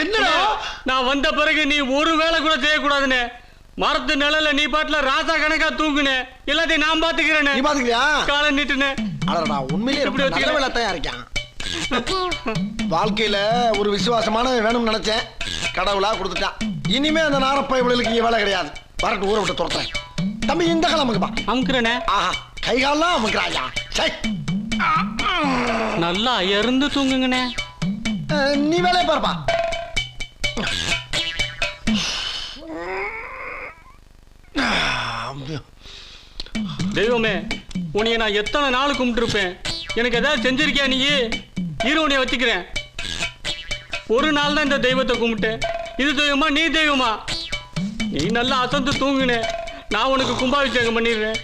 என்னடா? நான் வந்த பிறகு நீ ஒரு வேலை கூட செய்யக்கூடாதுன்னு மரத்து நிழல நீ பாட்டுல ராசா கணக்கா தூங்குனே. எல்லாத்தையும் நான் பாத்துக்கிறேன்னு. நீ பாத்துக்கிறியா? காலை நீட்டுனே. அடடா, உண்மையிலேயே எப்படி நல்ல வேலைத்தான் இருக்கான். வாழ்க்கையில ஒரு விசுவாசமான வேணும்னு நினைச்சேன், கடவுளா கொடுத்துட்டான். இனிமே அந்த நாரப்பை இவளுக்கு இங்க வேலை கிடையாது. வரட்டு ஊரை விட்டு துரத்துறேன். தம்பி இந்த காலம் அமுக்குப்பா. அமுக்குறேனே. ஆஹா, கை கால்லாம் அமுக்குறாயா? சரி, நல்லா இருந்து தூங்குங்கண்ணே. நீ வேலையை பாருப்பா. தெய்வமே, உன்னைய நான் எத்தனை நாள் கும்பிட்டுருப்பேன். எனக்கு ஏதாவது செஞ்சிருக்கியா நீ? இரு, உன்னைய வச்சுக்கிறேன். ஒரு நாள் தான் இந்த தெய்வத்தை கும்பிட்டேன். இது தெய்வமா நீ தெய்வமா? நீ நல்லா அசந்து தூங்குனே, நான் உனக்கு கும்பாபிஷேகம் பண்ணிடுறேன்.